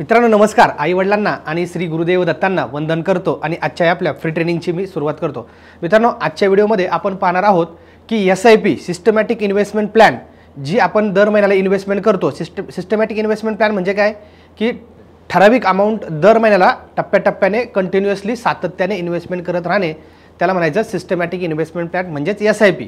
मित्रांनो नमस्कार. आई वडिलांना आणि श्री गुरुदेव दत्तांना वंदन करतो आणि आजच्या आपल्या फ्री ट्रेनिंगची मी सुरुवात करतो. मित्रांनो आजच्या व्हिडिओमध्ये आपण पाहणार आहोत की SIP सिस्टमॅटिक इन्व्हेस्टमेंट प्लॅन जी आपण दर महिन्याला इन्व्हेस्टमेंट करतो. सिस्टमॅटिक इन्व्हेस्टमेंट प्लॅन म्हणजे काय की ठराविक अमाऊंट दर महिन्याला टप्प्याटप्प्याने कंटिन्युअसली सातत्याने इन्व्हेस्टमेंट करत राहणे, त्याला म्हणायचं सिस्टमॅटिक इन्व्हेस्टमेंट प्लॅन म्हणजेच SIP.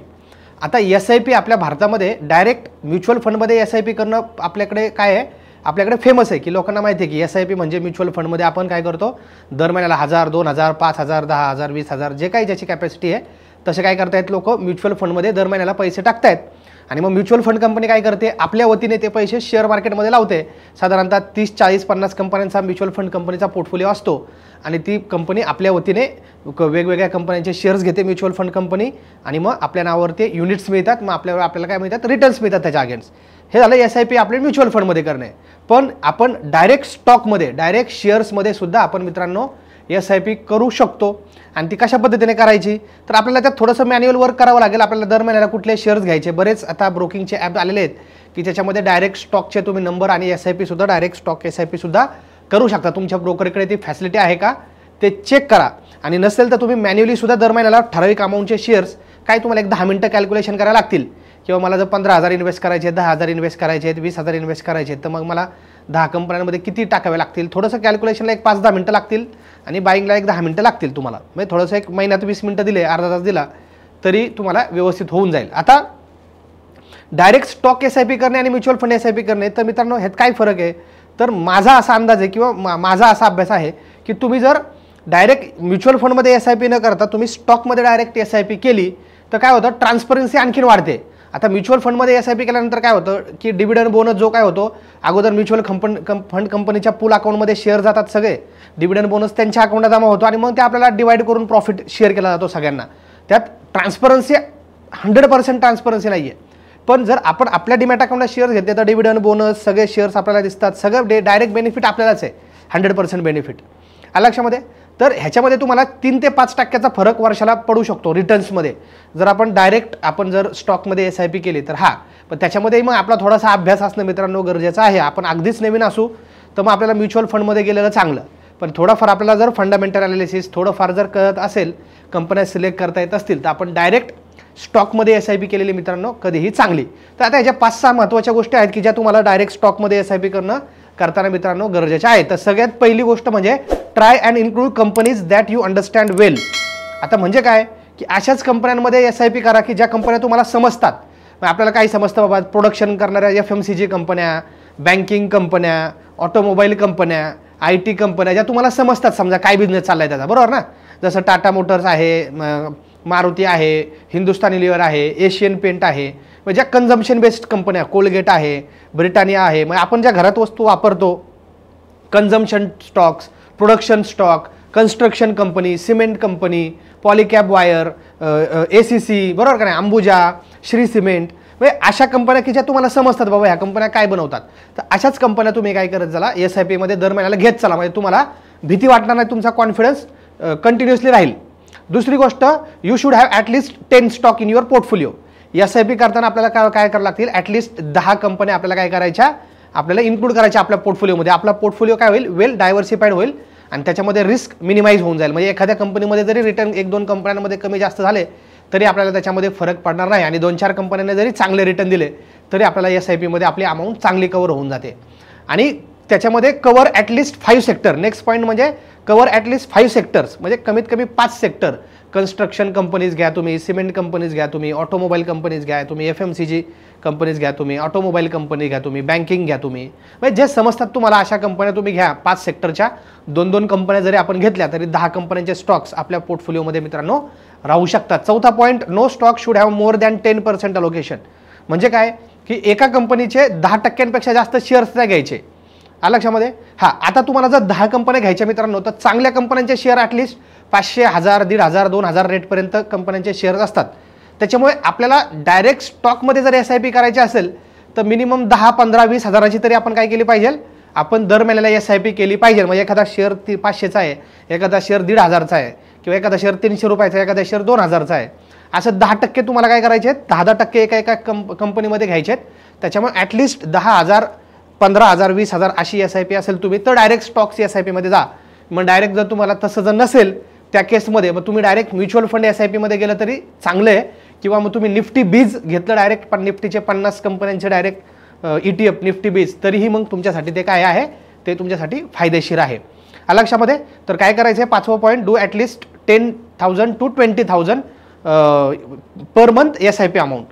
आता SIP आपल्या भारतामध्ये डायरेक्ट म्युच्युअल फंडमध्ये SIP करणं आपल्याकडे काय आहे, आपल्याकडे फेमस आहे की लोकांना माहिती आहे की SIP म्हणजे म्युच्युअल फंडमध्ये आपण काय करतो, दर महिन्याला 1000, 2000, 5000, 10000, 20000 जे काही ज्याची कॅपॅसिटी आहे तसे काय करतायत लोक म्युच्युअल फंडमध्ये दर महिन्याला पैसे टाकतायत. आणि मग म्युच्युअल फंड कंपनी काय करते, आपल्या वतीने ते पैसे शेअर मार्केटमध्ये लावते. साधारणतः 30, 40, 50 कंपन्यांचा म्युच्युअल फंड कंपनीचा पोर्टफोलिओ असतो आणि ती कंपनी आपल्या वतीने वेगवेगळ्या कंपन्यांचे शेअर्स घेते म्युच्युअल फंड कंपनी आणि मग आपल्या नावावर ते युनिट्स मिळतात. मग आपल्याला काय मिळतात, रिटर्न्स मिळतात त्याच्या अगेन्स्ट. हे झालं SIP आपले म्युच्युअल फंडमध्ये करणे. पण आपण डायरेक्ट स्टॉकमध्ये, डायरेक्ट शेअर्समध्ये सुद्धा आपण मित्रांनो SIP करू शकतो. आणि ती कशा पद्धतीने करायची, तर आपल्याला त्यात थोडंसं मॅन्युअल वर्क करावं लागेल. आपल्याला दर महिन्याला कुठले शेअर्स घ्यायचे, बरेच आता ब्रोकिंगचे ॲप आलेले आहेत की त्याच्यामध्ये डायरेक्ट स्टॉकचे तुम्ही नंबर आणि SIP सुद्धा डायरेक्ट स्टॉक SIP सुद्धा करू शकता. तुमच्या ब्रोकरकडे ती फॅसिलिटी आहे का ते चेक करा. आणि नसेल तर तुम्ही मॅन्युअली सुद्धा दर महिन्याला ठराविक अमाऊंटचे शेअर्स काय तुम्हाला एक 10 मिनिटं कॅल्क्युलेशन करायला लागतील. किंवा मला जर 15,000 इन्व्हेस्ट करायचे, 10,000 इन्व्हेस्ट करायचे आहेत, 20,000 इन्व्हेस्ट करायचे आहेत, तर मग मला 10 कंपन्यांमध्ये किती टाकावे लागतील, थोडंसं कॅल्क्युलेशनला एक 5-10 मिनिटं लागतील आणि बाईंगला एक 10 मिनिटं लागतील तुम्हाला. म्हणजे थोडंसं एक महिन्यात 20 मिनिटं दिले, अर्धा तास दिला तरी तुम्हाला व्यवस्थित होऊन जाईल. आता डायरेक्ट स्टॉक SIP करणे आणि म्युच्युअल फंड SIP करणे, तर मित्रांनो ह्यात काय फरक आहे, तर माझा असा अंदाज आहे किंवा माझा असा अभ्यास आहे की तुम्ही जर डायरेक्ट म्युच्युअल फंडमध्ये SIP न करता तुम्ही स्टॉकमध्ये डायरेक्ट SIP केली तर काय होतं, ट्रान्सपरन्सी आणखीन वाढते. आता म्युच्युअल फंडमध्ये SIP केल्यानंतर काय होतं की डिव्हिडंड बोनस जो काय होतो, अगोदर म्युच्युअल फंड कंपनीच्या पूल अकाउंटमध्ये शेअर जातात सगळे, डिव्हिडंड बोनस त्यांच्या अकाउंटात जमा होतो आणि मग ते आपल्याला डिवाइड करून प्रॉफिट शेअर केला जातो सगळ्यांना. त्यात ट्रान्सपरन्सी 100% ट्रान्सपरन्सी नाही आहे. पण जर आपण आपल्या डिमॅट अकाउंटला शेअर घेतले तर डिव्हिडंड बोनस सगळे शेअर्स आपल्याला दिसतात, सगळं डायरेक्ट बेनिफिट आपल्यालाच आहे, 100% बेनिफिट. आलं लक्षामध्ये. तर ह्याच्यामध्ये तुम्हाला 3 ते 5% फरक वर्षाला पडू शकतो रिटर्न्समध्ये जर आपण डायरेक्ट जर स्टॉकमध्ये SIP केली तर. पण त्याच्यामध्ये मग आपला थोडासा अभ्यास असणं मित्रांनो गरजेचं आहे. आपण अगदीच नवीन असू तर मग आपल्याला म्युच्युअल फंडमध्ये गेलेलं चांगलं. पण थोडंफार आपल्याला जर फंडामेंटल अनालिसिस थोडंफार जर कळत असेल, कंपन्या सिलेक्ट करता येत असतील, तर आपण डायरेक्ट स्टॉकमध्ये SIP केलेली मित्रांनो कधीही चांगली. तर आता ह्याच्या 5-6 महत्त्वाच्या गोष्टी आहेत की ज्या तुम्हाला डायरेक्ट स्टॉकमध्ये SIP करताना मित्रांनो गरजेच्या आहेत. तर सगळ्यात पहिली गोष्ट म्हणजे try and include companies that you understand well. आता म्हणजे काय की अशाच कंपन्यांमध्ये SIP करा की ज्या कंपन्या तुम्हाला समजतात. आपल्याला काही समजतं बाबा, प्रोडक्शन करणाऱ्या FMCG कंपन्या, बँकिंग कंपन्या, ऑटोमोबाईल कंपन्या, IT कंपन्या ज्या तुम्हाला समजतात, समजा काय बिझनेस चाललाय त्याचा, बरोबर ना. जसं टाटा मोटर्स आहे, मारुती आहे, हिंदुस्तानी लिव्हर आहे, एशियन पेंट आहे, म्हणजे ज्या कन्झम्पशन बेस्ड कंपन्या, कोलगेट आहे, ब्रिटानिया आहे. मग आपण ज्या घरात वस्तू वापरतो, consumption stocks, production stock, construction company, cement company, Polycab wire, ACC, बरोबर का नाही, अंबुजा, श्री सिमेंट, म्हणजे अशा कंपन्या की ज्या तुम्हाला समजतात बाबा ह्या कंपन्या काय बनवतात. तर अशाच कंपन्या तुम्ही काय करत चला, SIP मध्ये दर महिन्याला घेत चला. म्हणजे तुम्हाला भीती वाटणार नाही, तुमचा कॉन्फिडन्स कंटिन्युअसली राहील. दुसरी गोष्ट, you should have at least 10 stock in your portfolio. SIP करताना आपल्याला काय करावं लागतील, ॲटलिस्ट 10 कंपन्या आपल्याला काय करायच्या, आपल्याला इन्क्लूड करायच्या आपल्या पोर्टफोलिओमध्ये. आपला पोर्टफोलिओ काय होईल, वेल डायव्हर्सिफाईड होईल आणि त्याच्यामध्ये रिस्क मिनिमाइज होऊन जाईल. म्हणजे एखाद्या कंपनीमध्ये जरी रिटर्न 1-2 कंपन्यांमध्ये कमी जास्त झाले तरी आपल्याला त्याच्यामध्ये फरक पडणार नाही. आणि 2-4 कंपन्यांनी जरी चांगले रिटर्न दिले तरी आपल्याला SIP मध्ये आपली अमाऊंट चांगली कव्हर होऊन जाते. आणि त्याच्यामध्ये cover at least 5 sector. Next point म्हणजे कव्हर ॲटलिस्ट 5 सेक्टर्स, म्हणजे कमीत कमी 5 सेक्टर. कन्स्ट्रक्शन कंपनीज घ्या तुम्ही, सिमेंट कंपनीज घ्या तुम्ही, ऑटोमोबाईल कंपनीज घ्या तुम्ही, FMCG कंपनीज घ्या तुम्ही, ऑटोमोबाईल कंपनी घ्या तुम्ही, बँकिंग घ्या तुम्ही, म्हणजे जे समजतात तुम्हाला अशा कंपन्या तुम्ही घ्या. 5 सेक्टरच्या 2-2 कंपन्या जरी आपण घेतल्या तरी 10 कंपन्यांचे स्टॉक्स आपल्या पोर्टफोलिओमध्ये मित्रांनो राहू शकतात. चौथा point, no stock should have more than 10% allocation. म्हणजे काय की एका कंपनीचे 10% जास्त शेअर्स नाही घ्यायचे. आलं लक्षामध्ये. आता तुम्हाला जर 10 कंपन्या घ्यायच्या मित्रांनो, तर चांगल्या कंपन्यांचे शेअर ॲटलिस्ट 500, 1000, 1500, 2000 रेटपर्यंत कंपन्यांचे शेअर्स असतात. त्याच्यामुळे आपल्याला डायरेक्ट स्टॉकमध्ये जर SIP करायचे असेल तर मिनिमम 10, 15, 20 हजाराची तरी आपण काय केली पाहिजे, आपण दर महिन्याला SIP केली पाहिजे. म्हणजे एखादा शेअर 500चा आहे, एखादा शेअर 1500चा आहे, किंवा एखादा शेअर 300 रुपयाचा आहे, एखादा शेअर 2000चा आहे. असं 10% तुम्हाला काय करायचे आहेत, 10% एका कंपनीमध्ये घ्यायचे आहेत. त्याच्यामुळे ॲटलिस्ट 10,000 15,000 20,000 अशी SIP असेल तुम्ही तर डायरेक्ट स्टॉक्स SIP मध्ये जा. मग डायरेक्ट जर तुम्हाला तसं जर नसेल त्या केसमध्ये मग तुम्ही डायरेक्ट म्युच्युअल फंड SIP मध्ये गेलं तरी चांगलं आहे. किंवा मग तुम्ही निफ्टी बीज घेतलं डायरेक्ट, पण निफ्टीचे 50 कंपन्यांचे डायरेक्ट ETF निफ्टी बीज, तरीही मग तुमच्यासाठी ते काय आहे, ते तुमच्यासाठी फायदेशीर आहे. लक्षामध्ये. तर काय करायचं आहे, 5वं point, do at least 10,000 to 20,000 per month SIP amount.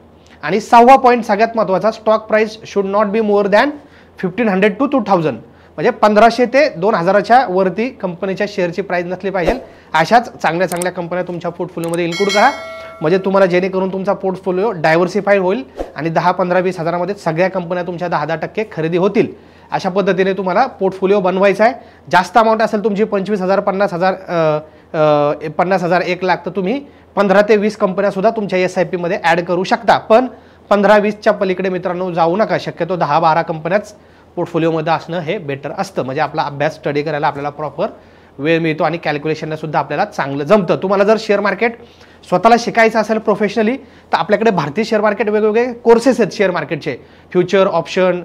आणि 6वा पॉईंट सगळ्यात महत्त्वाचा, stock price should not be more than 1,500 to 2,000. म्हणजे 1,500 ते 2,000च्या वरती कंपनीच्या शेअरची प्राइस नसली पाहिजे. अशाच चांगल्या चांगल्या कंपन्या तुमच्या पोर्टफोलिओमध्ये इन्क्लूड करा, म्हणजे तुम्हाला जेणेकरून तुमचा पोर्टफोलिओ डायव्हर्सिफाईड होईल आणि 10, 15, 20 हजारामध्ये सगळ्या कंपन्या तुमच्या 10% खरेदी होतील. अशा पद्धतीने तुम्हाला पोर्टफोलिओ बनवायचा आहे. जास्त अमाऊंट असेल तुमची 25,000, 50,000, 50,000, 1,00,000, तर तुम्ही 15 ते 20 कंपन्या सुद्धा तुमच्या SIP मध्ये ॲड करू शकता. पण 15-20च्या पलीकडे मित्रांनो जाऊ नका. शक्यतो 10-12 कंपन्याच पोर्टफोलिओमध्ये असणं हे बेटर असतं. म्हणजे आपला अभ्यास स्टडी करायला आपल्याला प्रॉपर वेळ मिळतो आणि कॅल्क्युलेशनला सुद्धा आपल्याला चांगलं जमतं. तुम्हाला जर शेअर मार्केट स्वतःला शिकायचं असेल प्रोफेशनली, तर आपल्याकडे भारतीय शेअर मार्केट वेगवेगळे कोर्सेस आहेत शेअर मार्केटचे. Future, option,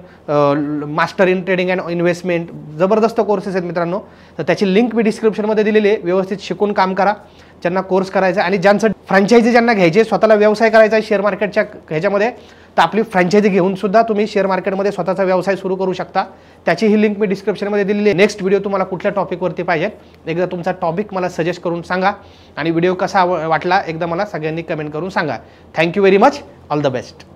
master in trading and investment, जबरदस्त कोर्सेस आहेत मित्रांनो. तर त्याची लिंक मी डिस्क्रिप्शनमध्ये दिलेली आहे. व्यवस्थित शिकून काम करा ज्यांना कोर्स करायचा आहे. आणि ज्यांचं फ्रँचायझी ज्यांना घ्यायची, स्वतःला व्यवसाय करायचा आहे शेअर मार्केटच्या ह्याच्यामध्ये, तर आपली फ्रँचायझी घेऊन सुद्धा तुम्ही शेअर मार्केटमध्ये स्वतःचा व्यवसाय सुरू करू शकता. त्याची ही लिंक मी डिस्क्रिप्शनमध्ये दिलेली आहे. नेक्स्ट व्हिडिओ तुम्हाला कुठल्या टॉपिकवरती पाहिजे, एकदा तुमचा टॉपिक मला सजेस्ट करून सांगा. आणि व्हिडिओ कसा वाटला एकदा मला सगळ्यांनी कमेंट करून सांगा. Thank you very much. All the best.